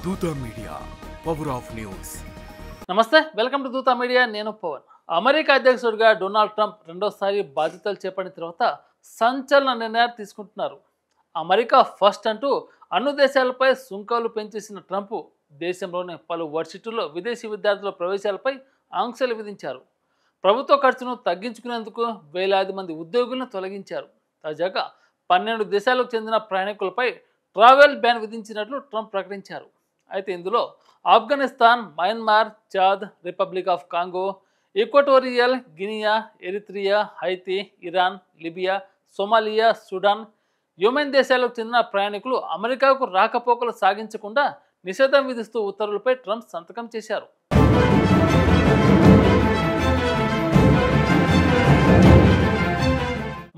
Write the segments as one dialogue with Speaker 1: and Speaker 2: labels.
Speaker 1: దూత media power of news.
Speaker 2: నమస్తే, welcome to దూత మీడియా. నేను పవన్. అమెరికా అధ్యక్షుడిగా డొనాల్డ్ ట్రంప్ రెండోసారి బాధ్యతలు చేపట్టిన తర్వాత సంచలన నిర్ణయాలు తీసుకుంటున్నారు. అమెరికా ఫస్ట్ అంటూ అన్ని దేశాలపై సుంకాలు పెంచేసిన ట్రంప్ దేశంలోని పలు వర్సిటీల్లో విదేశీ విద్యార్థుల ప్రవేశాలపై ఆంక్షలు విధించారు. ప్రభుత్వ ఖర్చును తగ్గించుకునేందుకు వేలాది మంది ఉద్యోగులను తొలగించారు. తాజాగా 12 దేశాలకు చెందిన ప్రయాణికులపై ట్రావెల్ బ్యాన్ విధించినట్లు ట్రంప్ ప్రకటించారు. అయితే ఇందులో Afghanistan, Myanmar, Chad, republic of Congo, equatorial Guinea, Eritrea, Haiti, Iran, Libya, Somalia, Sudan, Yemen దేశాలకు చెందిన ప్రయాణికులు అమెరికాకు రాకపోకలు సాగించకుండా నిషేధం విధిస్తూ ఉత్తర్వులపై ట్రంప్ సంతకం చేశారు.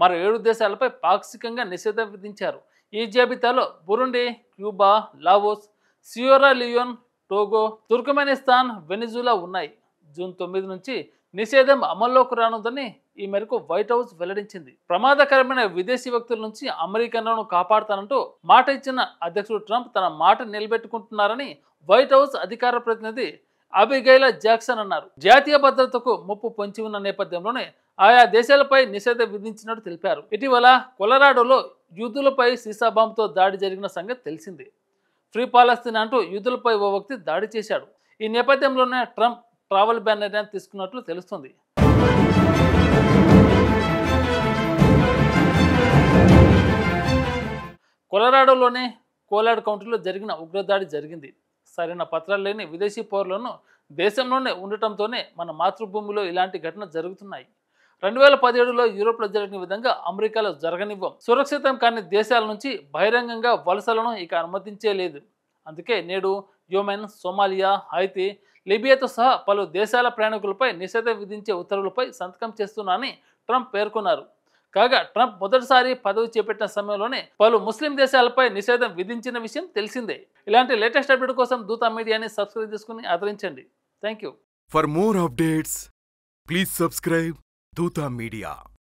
Speaker 2: మరో 7 దేశాలపై పాక్షికంగా నిషేధం విధించారు. ఈ జాబితాలో Burundi, Cuba, Laos, Sierra Leone, Togo, Turkmenistan, Venezuela ఉన్నాయి. జూన్ 9 నుంచి నిషేధం అమల్లోకి రానుందని ఈ మేరకు వైట్ హౌస్ వెల్లడించింది. ప్రమాదకరమైన విదేశీ వ్యక్తుల నుంచి అమెరికన్లను కాపాడుతానంటూ మాట ఇచ్చిన అధ్యక్షుడు ట్రంప్ తన మాట నిలబెట్టుకుంటున్నారని వైట్ హౌస్ అధికార ప్రతినిధి అబిగైలా జాక్సన్ అన్నారు. జాతీయ భద్రతకు ముప్పు పొంచి ఉన్న నేపథ్యంలోనే ఆయా దేశాలపై నిషేధం విధించినట్టు తెలిపారు. ఇటీవల కొలరాడోలో యూదులపై సీసా బాంబుతో దాడి జరిగిన సంగతి తెలిసింది. ఫ్రీ పాలస్తీన్ అంటూ యూదులపై ఓ వ్యక్తి దాడి చేశాడు. ఈ నేపథ్యంలోనే ట్రంప్ ట్రావెల్ బ్యాన్ నిర్ణయం తీసుకున్నట్లు తెలుస్తుంది. కొలరాడోలోని కోలాడ్ కౌంటీలో జరిగిన ఉగ్రదాడి జరిగింది. సరైన పత్రాలు లేని విదేశీ పౌరులను దేశంలోనే ఉండటంతోనే మన మాతృభూమిలో ఇలాంటి ఘటన జరుగుతున్నాయి. 2017లో యూరోప్లో జరిగిన విధంగా అమెరికాలో జరగనివ్వం. సురక్షితం కాని దేశాల నుంచి బహిరంగంగా వలసలను ఇక అనుమతించే లేదు. అందుకే నేడు యెమెన్, సోమాలియా, హైతీ, లిబియాతో సహా పలు దేశాల ప్రయాణికులపై నిషేధం విధించే ఉత్తర్వులపై సంతకం చేస్తున్నానని ట్రంప్ పేర్కొన్నారు. కాగా ట్రంప్ మొదటిసారి పదవి చేపట్టిన సమయంలోనే పలు ముస్లిం దేశాలపై నిషేధం విధించిన విషయం తెలిసిందే. ఇలాంటి లేటెస్ట్ అప్డేట్ కోసం దూత మీడియాని సబ్స్క్రైబ్ చేసుకుని ఆదరించండి. Thank you.
Speaker 1: For more updates please subscribe దూత మీడియా.